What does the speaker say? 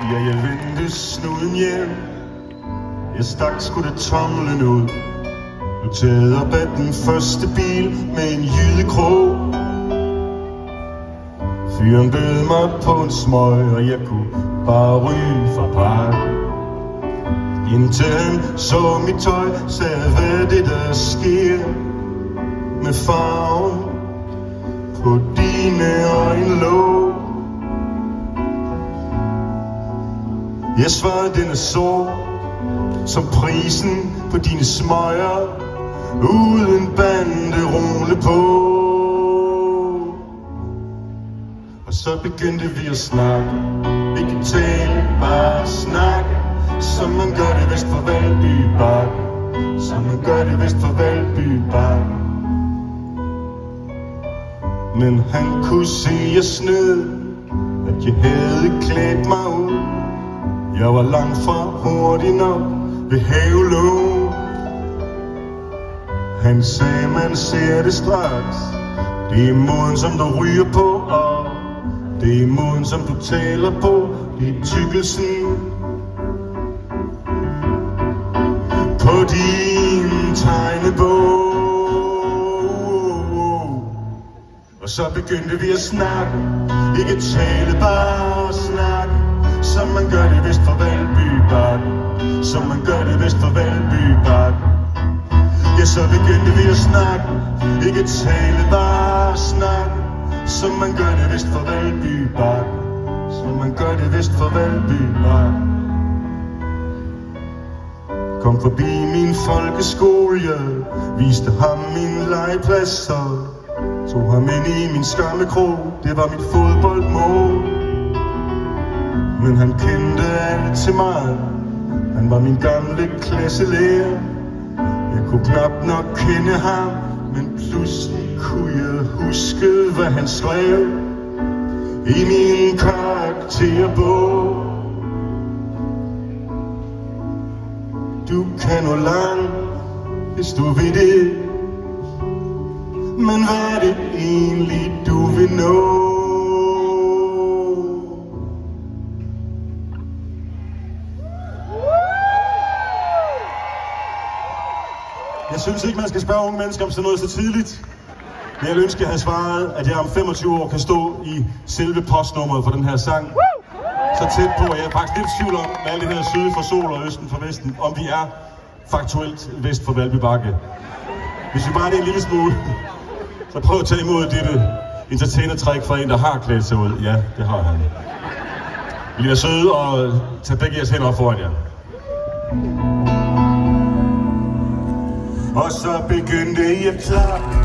Ja, jeg vendte snuden hjem. Jeg stak sgu da tomlen ud. Nu taget op ad den første bil med en jydekrog. Fyren bød mig på en smøg, og jeg kunne bare ryge fra parken. Indtil han så mit tøj, sagde, hvad det der sker med farven på dine øjenlåg. Jeg svarede, den er sort som prisen på dine smøger, uden banderole på. Og så begyndte vi at snakke. Vi kan tale, bare snakke, som man gør det vest for Valby Bakke. Som man gør det vest for Valby Bakke. Men han kunne se, jeg snød, at jeg havde klædt mig ud. Jeg var langt fra hurtig nok ved havelågen. Han sagde, man ser det straks. Det er måden, som du ryger på, og det er måden, som du taler på. Det er tykkelsen på din tegnebog. Og så begyndte vi at snakke. Ikke tale, bare snakke, som man gør det vest for Valby Bakke. Som man gør det vest for Valby Bakke. Ja, så begyndte vi at snakke. Ikke tale, bare snakke, som man gør det vest for Valby Bakke. Som man gør det vest for Valby Bakke. Kom forbi min folkeskole, jeg viste ham min legeplads og tog ham ind i min skammekrog. Det var mit fodboldmål. Men han kendte alt til mig. Han var min gamle klasselærer. Jeg kunne knap nok kende ham, men pludselig kunne jeg huske, hvad han skrev i min karakterbog. Du kan nå langt, hvis du vil det. Men hvad er det egentlig, du vil nå? Jeg synes ikke, man skal spørge unge mennesker om sådan noget så tidligt. Men jeg ville ønske, at jeg havde svaret, at jeg om 25 år kan stå i selve postnummeret for den her sang. Så tæt på, at jeg er faktisk lidt tvivl om, med alt det her syd for sol og østen for vesten, om vi er faktuelt vest for Valby Bakke. Hvis vi bare er det en lille smule, så prøv at tage imod dette entertainer-træk fra en, der har klædt sig ud. Ja, det har han. Vil I være søde og tage begge jeres hænder op foran jer. Og så begyndte jeg at klappe.